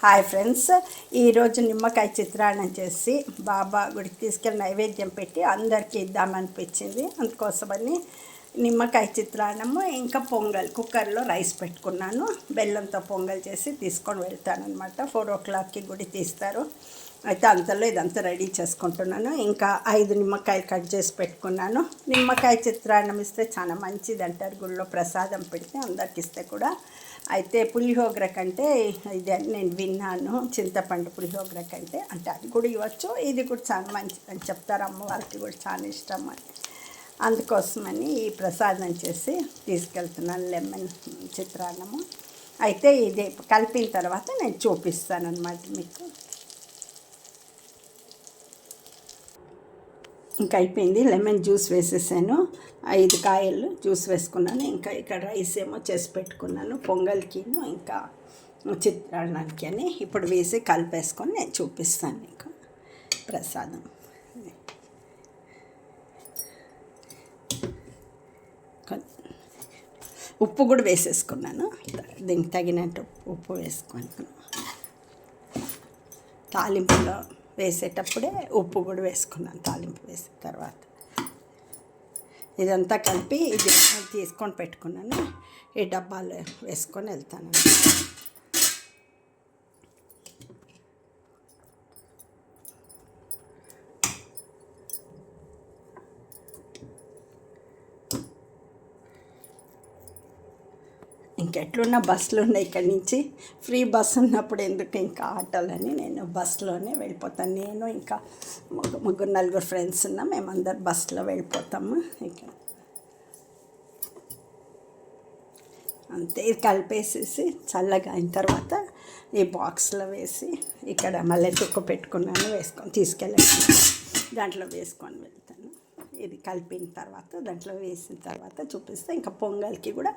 Hi friends, ఈరోజు నిమ్మకాయ చిత్రాన్నం చేసి బాబా గుడికి తీసుకెళ్ళి నైవేద్యం పెట్టి అందరికీ ఇద్దామనిపించింది. అందుకోసమని నిమ్మకాయ చిత్రాన్నము ఇంకా పొంగల్ కుక్కర్లో రైస్ పెట్టుకున్నాను. బెల్లంతో పొంగల్ చేసి తీసుకొని వెళ్తానమాట. 4 o'clockకి గుడి తీస్తారు. అయితే అంతలో ఇదంతా రెడీ చేసుకుంటున్నాను. ఇంకా 5 నిమ్మకాయలు కట్ చేసి పెట్టుకున్నాను. నిమ్మకాయ చిత్రాన్నం ఇస్తే చాలా మంచిది అంటారు, గుళ్ళో ప్రసాదం పెడితే అందరికి ఇస్తే కూడా. అయితే పులిహోగర కంటే ఇది నేను విన్నాను, చింతపండు పులిహోగర కంటే అంటే అది కూడా ఇవ్వచ్చు, ఇది కూడా చాలా మంచిది అని చెప్తారు. అమ్మవారికి కూడా చాలా ఇష్టం అని, అందుకోసమని ఈ ప్రసాదం చేసి తీసుకెళ్తున్నాను లెమన్ చిత్రాన్నము. అయితే ఇది కలిపిన తర్వాత నేను చూపిస్తాను అన్నమాట మీకు. ఇంకా అయిపోయింది, లెమన్ జ్యూస్ వేసేసాను. 5 కాయలు జ్యూస్ వేసుకున్నాను. ఇంకా ఇక్కడ రైస్ ఏమో చేసి పెట్టుకున్నాను పొంగల్కిను ఇంకా చిత్రాన్నానికి అని. ఇప్పుడు వేసి కలిపేసుకొని నేను చూపిస్తాను మీకు ప్రసాదం. ఉప్పు కూడా వేసేసుకున్నాను, దీనికి తగినట్టు ఉప్పు వేసుకున్నాను. తాలింపులో వేసేటప్పుడే ఉప్పు కూడా వేసుకున్నాను, తాలింపు వేసిన తర్వాత. ఇదంతా కలిపి ఇది తీసుకొని పెట్టుకున్నాను. ఈ డబ్బాలో వేసుకొని వెళ్తాను. ఇంకెట్లున్న బస్సులు ఉన్నాయి ఇక్కడి నుంచి. ఫ్రీ బస్సు ఉన్నప్పుడు ఎందుకు ఇంకా ఆటోలని నేను బస్సులోనే వెళ్ళిపోతాను. నేను ఇంకా 3-4 ఫ్రెండ్స్ ఉన్నాం, మేమందరు బస్సులో వెళ్ళిపోతాము. ఇక్కడ అంతే, కలిపేసేసి చల్లగా అయిన తర్వాత ఈ బాక్స్లో వేసి ఇక్కడ మళ్ళీ తుక్కు పెట్టుకున్నాను, వేసుకొని తీసుకెళ్ళాను, దాంట్లో వేసుకొని వెళ్తాను. ఇది కలిపిన తర్వాత దాంట్లో వేసిన తర్వాత చూపిస్తే ఇంకా పొంగల్కి కూడా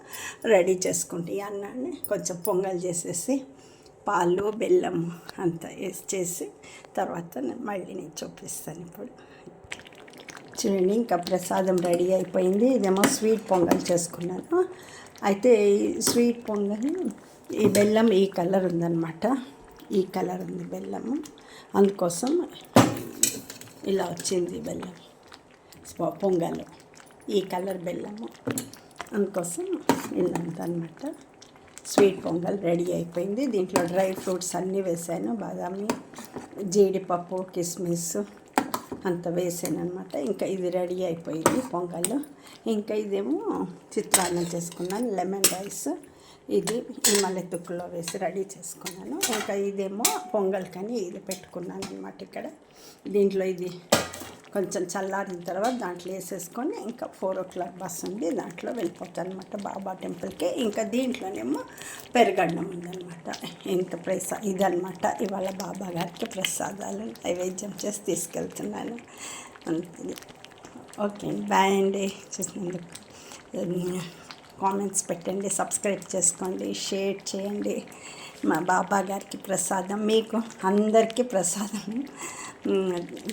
రెడీ చేసుకుంటే ఈ అన్నాన్ని కొంచెం పొంగల్ చేసేసి పాలు బెల్లం అంతా వేసి చేసి తర్వాత మళ్ళీ నేను చూపిస్తాను. ఇప్పుడు చూడండి, ఇంకా ప్రసాదం రెడీ అయిపోయింది. ఇదేమో స్వీట్ పొంగల్ చేసుకున్నాను. అయితే ఈ స్వీట్ పొంగల్ ఈ బెల్లం ఈ కలర్ ఉందన్నమాట, ఈ కలర్ ఉంది బెల్లము, అందుకోసం ఇలా వచ్చింది బెల్లం పొంగల్, ఈ కలర్ బెల్లము, అందుకోసం ఇల్లంతా అనమాట. స్వీట్ పొంగల్ రెడీ అయిపోయింది. దీంట్లో డ్రై ఫ్రూట్స్ అన్నీ వేసాను, బాదామి, జీడిపప్పు, కిస్మిస్ అంత వేసాను అనమాట. ఇంకా ఇది రెడీ అయిపోయింది పొంగల్. ఇంకా ఇదేమో చిత్రాన్నం చేసుకున్నాను, లెమన్ రైస్, ఇది ఈ మల్లె తుక్కులో వేసి రెడీ చేసుకున్నాను. ఇంకా ఇదేమో పొంగల్ కానీ ఇది పెట్టుకున్నాను అనమాట ఇక్కడ. దీంట్లో ఇది కొంచెం చల్లారిన తర్వాత దాంట్లో వేసేసుకొని ఇంకా 4 o'clock బస్సు ఉంది, దాంట్లో వెళ్ళిపోతాను అనమాట బాబా టెంపుల్కి. ఇంకా దీంట్లోనేమో పెరుగన్నం ఉందన్నమాట. ఇంత ఇదనమాట ఇవాళ బాబా గారికి ప్రసాదాలు నైవేద్యం చేసి తీసుకెళ్తున్నాను. అంతే. ఓకే, బాయ్ అండి. చూసినందుకు కామెంట్స్ పెట్టండి, సబ్స్క్రైబ్ చేసుకోండి, షేర్ చేయండి. మా బాబా గారికి ప్రసాదం, మీకు అందరికీ ప్రసాదం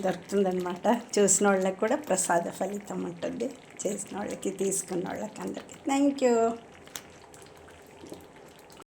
దొరుకుతుందనమాట. చూసిన వాళ్ళకి కూడా ప్రసాద ఫలితం ఉంటుంది, చేసిన వాళ్ళకి తీసుకున్న వాళ్ళకి అందరికీ. Thank you.